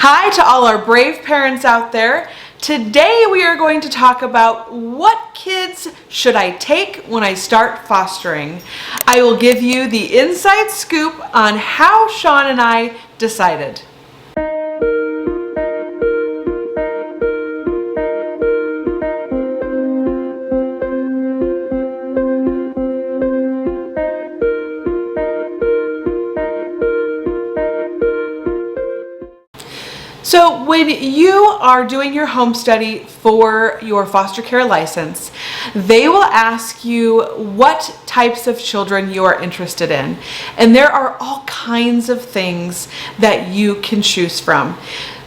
Hi to all our brave parents out there. Today we are going to talk about what kids should I take when I start fostering. I will give you the inside scoop on how Shaun and I decided. So when you are doing your home study for your foster care license, they will ask you what types of children you are interested in. And there are all kinds of things that you can choose from.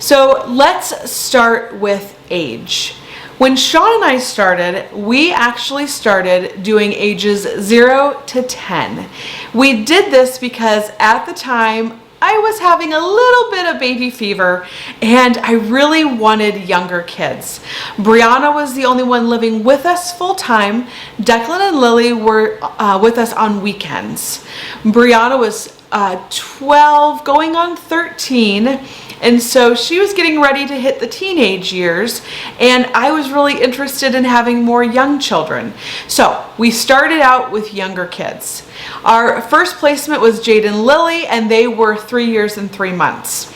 So let's start with age. When Shaun and I started, we actually started doing ages 0 to 10. We did this because at the time, I was having a little bit of baby fever and I really wanted younger kids. Brianna was the only one living with us full time. Declan and Lily were with us on weekends. Brianna was 12 going on 13, and so she was getting ready to hit the teenage years, and I was really interested in having more young children. So we started out with younger kids. Our first placement was Jade and Lily, and they were 3 years and 3 months.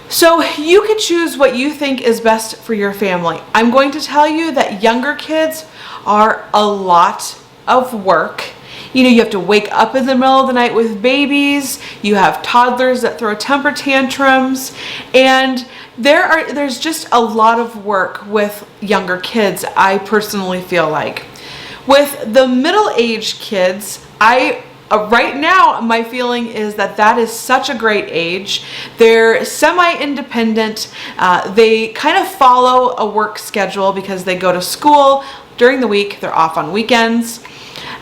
So you can choose what you think is best for your family. I'm going to tell you that younger kids are a lot of work. You know, you have to wake up in the middle of the night with babies. You have toddlers that throw temper tantrums, and there's just a lot of work with younger kids, I personally feel like. With the middle-aged kids, right now, my feeling is that is such a great age. They're semi-independent. They kind of follow a work schedule because they go to school during the week. They're off on weekends.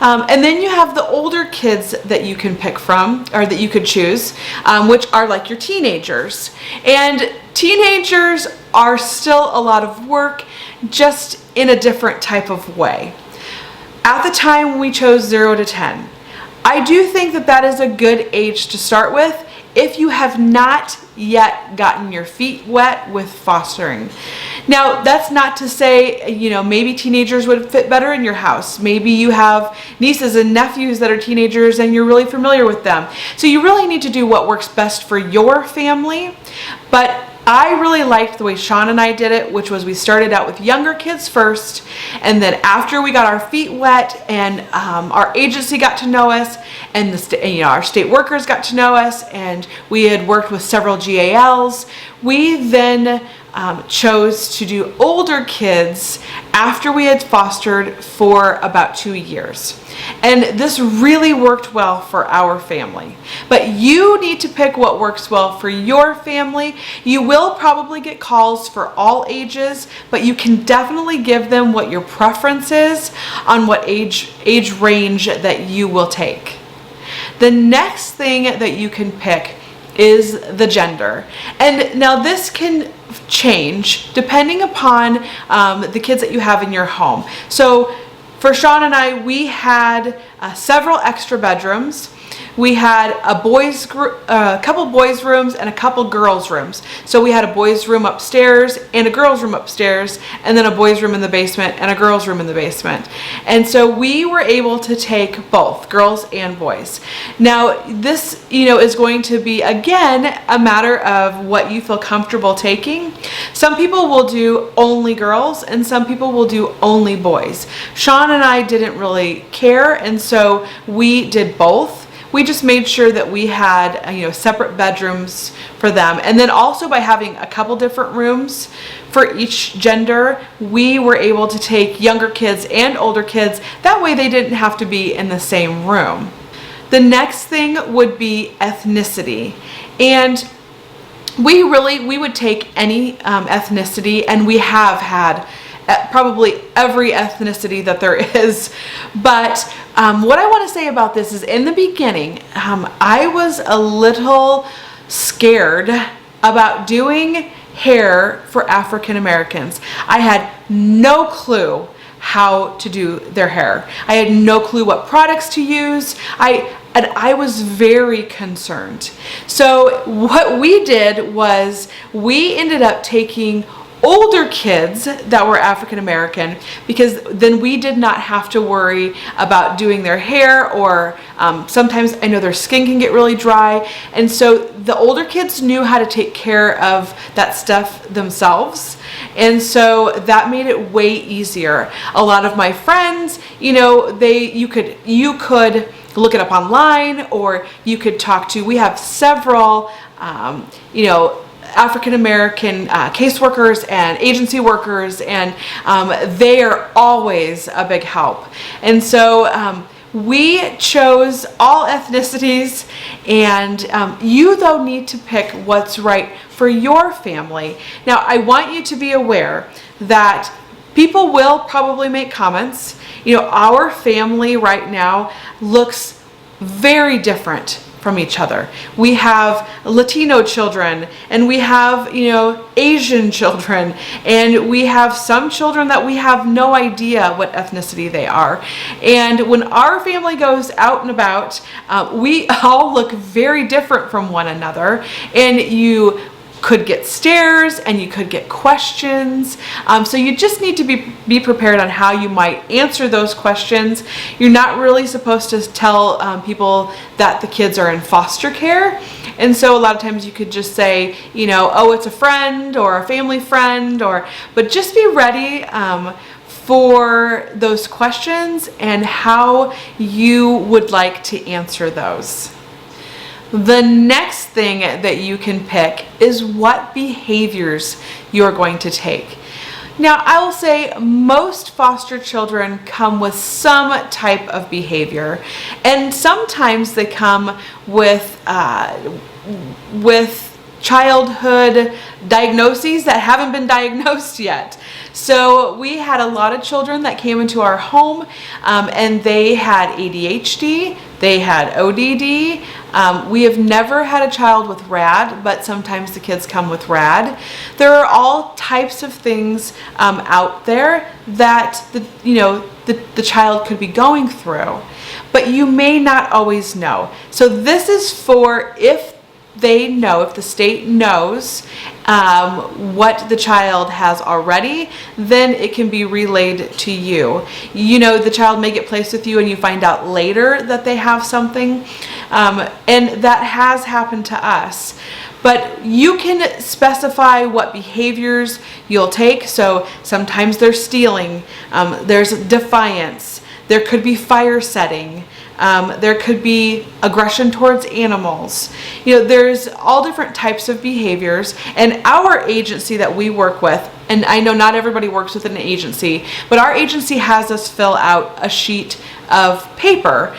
And then you have the older kids that you can pick from, or that you could choose, which are like your teenagers. And teenagers are still a lot of work, just in a different type of way. At the time, we chose 0 to 10. I do think that is a good age to start with if you have not yet gotten your feet wet with fostering. Now, that's not to say, maybe teenagers would fit better in your house. Maybe you have nieces and nephews that are teenagers and you're really familiar with them. So you really need to do what works best for your family. But I really liked the way Shaun and I did it, which was we started out with younger kids first, and then after we got our feet wet and our agency got to know us, and our state workers got to know us, and we had worked with several GALs, we then chose to do older kids after we had fostered for about 2 years. And this really worked well for our family. But you need to pick what works well for your family. You will probably get calls for all ages, but you can definitely give them what your preference is on what age range that you will take. The next thing that you can pick is the gender. And now this can change depending upon the kids that you have in your home. So for Shaun and I, we had several extra bedrooms. We had a couple boys' rooms and a couple girls' rooms. So we had a boys' room upstairs and a girls' room upstairs, and then a boys' room in the basement and a girls' room in the basement. And so we were able to take both girls and boys. Now this, is going to be, again, a matter of what you feel comfortable taking. Some people will do only girls and some people will do only boys. Shaun and I didn't really care, and so we did both. We just made sure that we had, separate bedrooms for them. And then also by having a couple different rooms for each gender, we were able to take younger kids and older kids. That way they didn't have to be in the same room. The next thing would be ethnicity. And we would take any ethnicity, and we have had probably every ethnicity that there is. But what I want to say about this is, in the beginning, I was a little scared about doing hair for African Americans. I had no clue how to do their hair. I had no clue what products to use. And I was very concerned. So what we did was we ended up taking older kids that were African American, because then we did not have to worry about doing their hair, or sometimes I know their skin can get really dry. And so the older kids knew how to take care of that stuff themselves. And so that made it way easier. A lot of my friends, you could look it up online, or you could talk to, we have several, African American caseworkers and agency workers, and they are always a big help. And so we chose all ethnicities, and you though need to pick what's right for your family. Now, I want you to be aware that people will probably make comments. Our family right now looks very different from each other. We have Latino children, and we have, Asian children, and we have some children that we have no idea what ethnicity they are. And when our family goes out and about, we all look very different from one another, and you could get stares and you could get questions. So you just need to be prepared on how you might answer those questions. You're not really supposed to tell people that the kids are in foster care. And so a lot of times you could just say, oh, it's a friend or a family friend, but just be ready for those questions and how you would like to answer those. The next thing that you can pick is what behaviors you're going to take. Now, I will say most foster children come with some type of behavior, and sometimes they come with childhood diagnoses that haven't been diagnosed yet. So we had a lot of children that came into our home, and they had ADHD, they had ODD. We have never had a child with RAD, but sometimes the kids come with RAD. There are all types of things out there that the child could be going through, but you may not always know. So this is for if the state knows what the child has already, then it can be relayed to you. The child may get placed with you and you find out later that they have something, and that has happened to us. But you can specify what behaviors you'll take. So sometimes there's stealing, there's defiance, there could be fire setting, there could be aggression towards animals. There's all different types of behaviors, and our agency that we work with, and I know not everybody works with an agency, but our agency has us fill out a sheet of paper,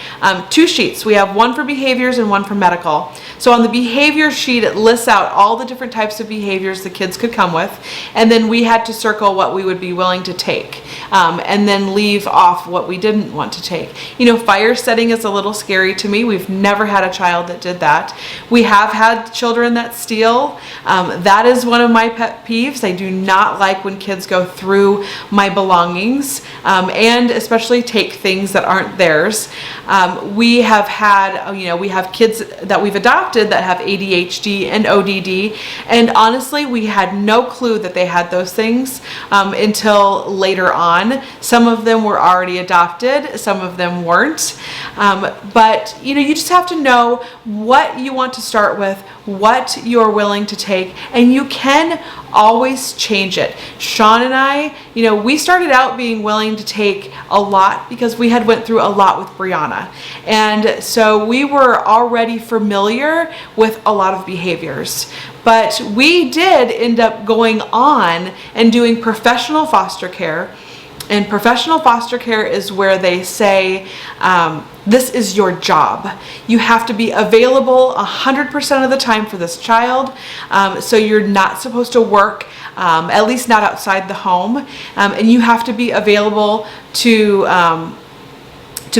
2 sheets. We have one for behaviors and one for medical. So on the behavior sheet, it lists out all the different types of behaviors the kids could come with, and then we had to circle what we would be willing to take, and then leave off what we didn't want to take. Fire setting is a little scary to me. We've never had a child that did that. We have had children that steal. That is one of my pet peeves. I do not like when kids go through my belongings, and especially take things that aren't theirs. We have had, we have kids that we've adopted that have ADHD and ODD, and honestly, we had no clue that they had those things until later on. Some of them were already adopted, some of them weren't. But you just have to know what you want to start with, what you're willing to take, and you can always change it. Shaun and I, we started out being willing to take a lot because we had went through a lot with Brianna. And so we were already familiar with a lot of behaviors. But we did end up going on and doing professional foster care. And professional foster care is where they say, this is your job. You have to be available 100% of the time for this child. So you're not supposed to work, at least not outside the home. And you have to be available to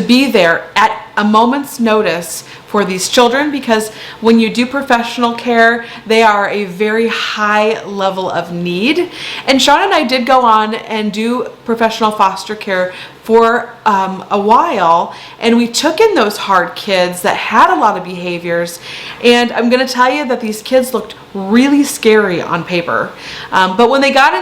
be there at a moment's notice for these children, because when you do professional care, they are a very high level of need. And Shaun and I did go on and do professional foster care for a while, and we took in those hard kids that had a lot of behaviors, and I'm going to tell you that these kids looked really scary on paper, but when they got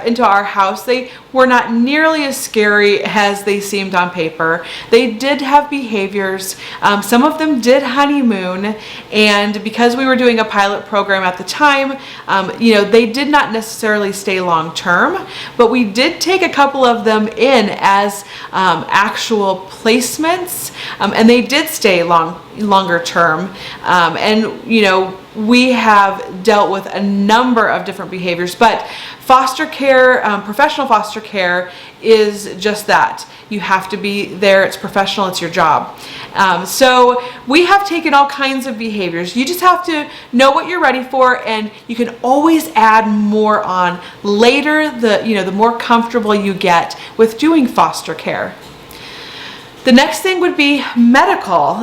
into our house, they were not nearly as scary as they seemed on paper. They did have behaviors. Some of them did honeymoon, and because we were doing a pilot program at the time, they did not necessarily stay long term, but we did take a couple of them in as actual placements, and they did stay longer term, and we have dealt with a number of different behaviors, but foster care, professional foster care is just that. You have to be there. It's professional. It's your job. So we have taken all kinds of behaviors. You just have to know what you're ready for, and you can always add more on later. The more comfortable you get with doing foster care. The next thing would be medical.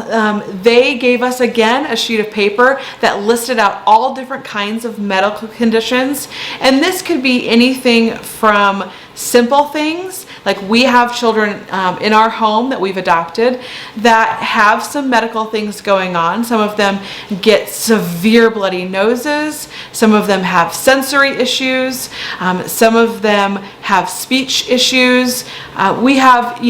They gave us, again, a sheet of paper that listed out all different kinds of medical conditions. And this could be anything from simple things, like we have children in our home that we've adopted that have some medical things going on. Some of them get severe bloody noses. Some of them have sensory issues. Some of them have speech issues. We have,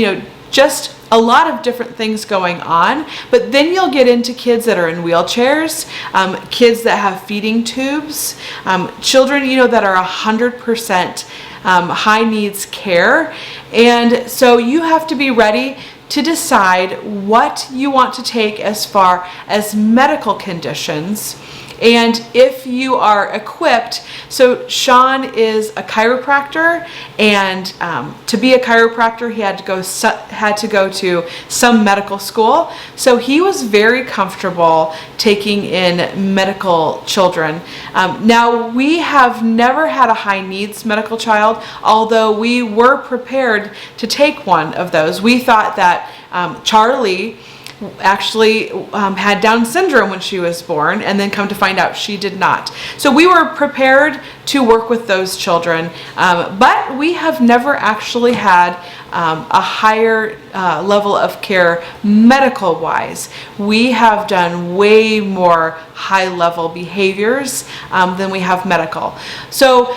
just a lot of different things going on, but then you'll get into kids that are in wheelchairs, kids that have feeding tubes, children, that are 100% high needs care. And so you have to be ready to decide what you want to take as far as medical conditions. And if you are equipped, so Shaun is a chiropractor, and to be a chiropractor, he had to go to some medical school. So he was very comfortable taking in medical children. Now, we have never had a high needs medical child, although we were prepared to take one of those. We thought that Charlie actually had Down syndrome when she was born, and then come to find out she did not. So we were prepared to work with those children, but we have never actually had a higher level of care medical wise. We have done way more high level behaviors than we have medical. So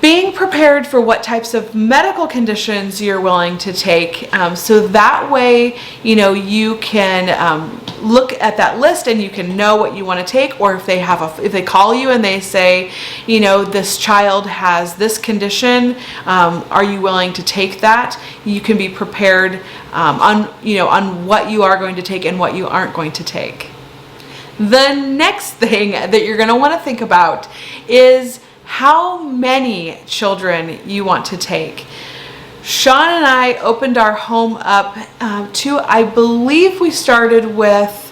being prepared for what types of medical conditions you're willing to take, so that way, you can look at that list and you can know what you want to take. Or if they call you and they say, this child has this condition, are you willing to take that? You can be prepared on what you are going to take and what you aren't going to take. The next thing that you're going to want to think about is how many children you want to take. Shaun and I opened our home up to, I believe we started with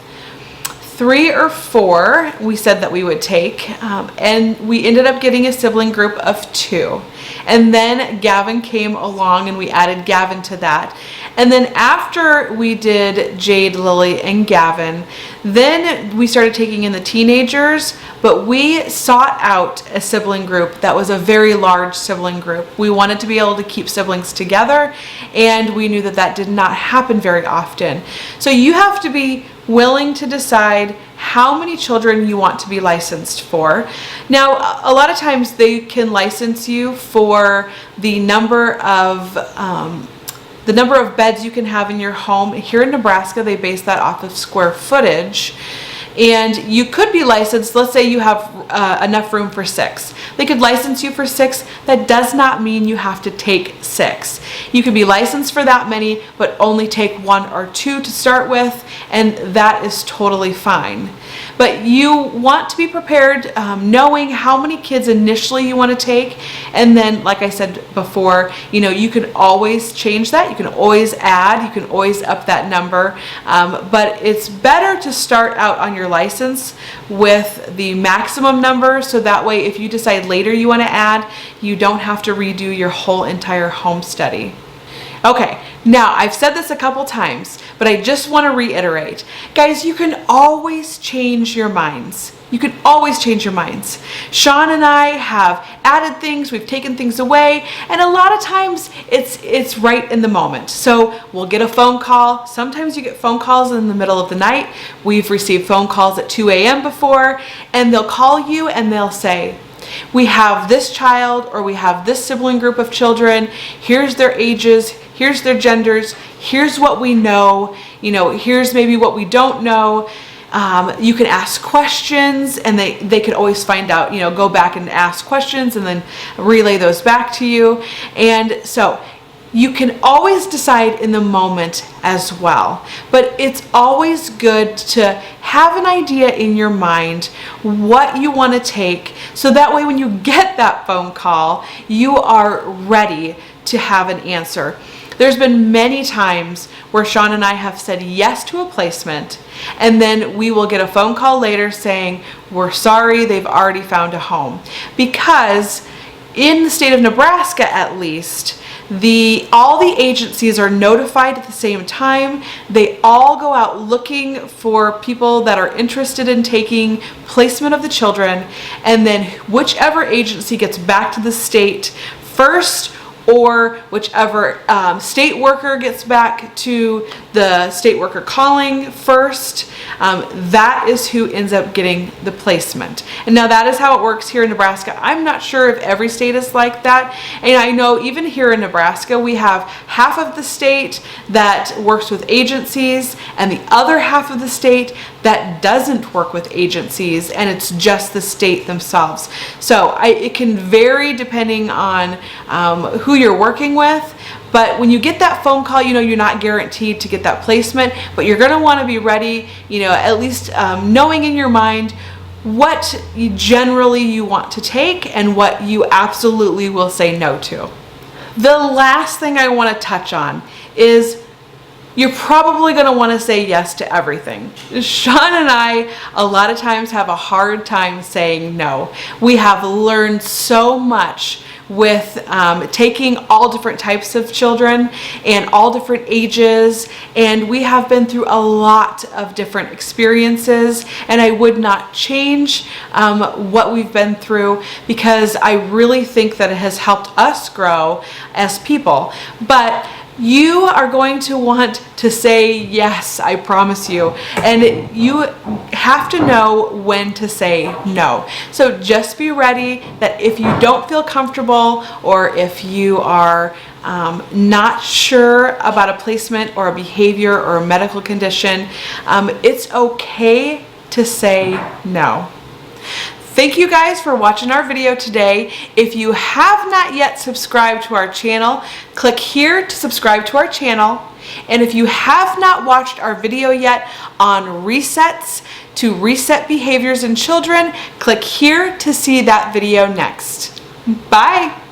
3 or 4 we said that we would take, and we ended up getting a sibling group of 2. And then Gavin came along and we added Gavin to that. And then after we did Jade, Lily, and Gavin, then we started taking in the teenagers, but we sought out a sibling group that was a very large sibling group. We wanted to be able to keep siblings together, and we knew that that did not happen very often. So you have to be willing to decide how many children you want to be licensed for. Now, a lot of times they can license you for the number of beds you can have in your home. Here in Nebraska, they base that off of square footage. And you could be licensed, let's say you have enough room for 6. They could license you for 6. That does not mean you have to take 6. You could be licensed for that many, but only take 1 or 2 to start with, and that is totally fine. But you want to be prepared, knowing how many kids initially you want to take, and then, like I said before, you can always change that. You can always add. You can always up that number. But it's better to start out on your license with the maximum number, so that way if you decide later you want to add, you don't have to redo your whole entire home study. Okay, now I've said this a couple times, but I just want to reiterate, guys, you can always change your minds. You can always change your minds. Shaun and I have added things, we've taken things away, and a lot of times it's right in the moment. So we'll get a phone call. Sometimes you get phone calls in the middle of the night. We've received phone calls at 2 a.m. before, and they'll call you and they'll say, we have this child or we have this sibling group of children. Here's their ages, here's their genders, here's what we know, here's maybe what we don't know. You can ask questions, and they could always find out, go back and ask questions and then relay those back to you. And so you can always decide in the moment as well, but it's always good to have an idea in your mind what you want to take, so that way when you get that phone call, you are ready to have an answer. There's been many times where Shaun and I have said yes to a placement, and then we will get a phone call later saying, we're sorry, they've already found a home. Because in the state of Nebraska, at least, all the agencies are notified at the same time. They all go out looking for people that are interested in taking placement of the children, and then whichever agency gets back to the state first, or whichever state worker gets back to the state worker calling first, that is who ends up getting the placement. And now that is how it works here in Nebraska. I'm not sure if every state is like that. And I know even here in Nebraska, we have half of the state that works with agencies and the other half of the state that doesn't work with agencies, and it's just the state themselves. So it can vary depending on who you're working with. But when you get that phone call, you're not guaranteed to get that placement, but you're going to want to be ready, at least knowing in your mind what generally you want to take and what you absolutely will say no to. The last thing I want to touch on is you're probably going to want to say yes to everything. Shaun and I, a lot of times, have a hard time saying no. We have learned so much with taking all different types of children and all different ages, and we have been through a lot of different experiences, and I would not change what we've been through, because I really think that it has helped us grow as people. But you are going to want to say yes, I promise you. And you have to know when to say no. So just be ready that if you don't feel comfortable, or if you are not sure about a placement or a behavior or a medical condition, it's okay to say no. Thank you guys for watching our video today. If you have not yet subscribed to our channel, click here to subscribe to our channel. And if you have not watched our video yet on resets to reset behaviors in children, click here to see that video next. Bye.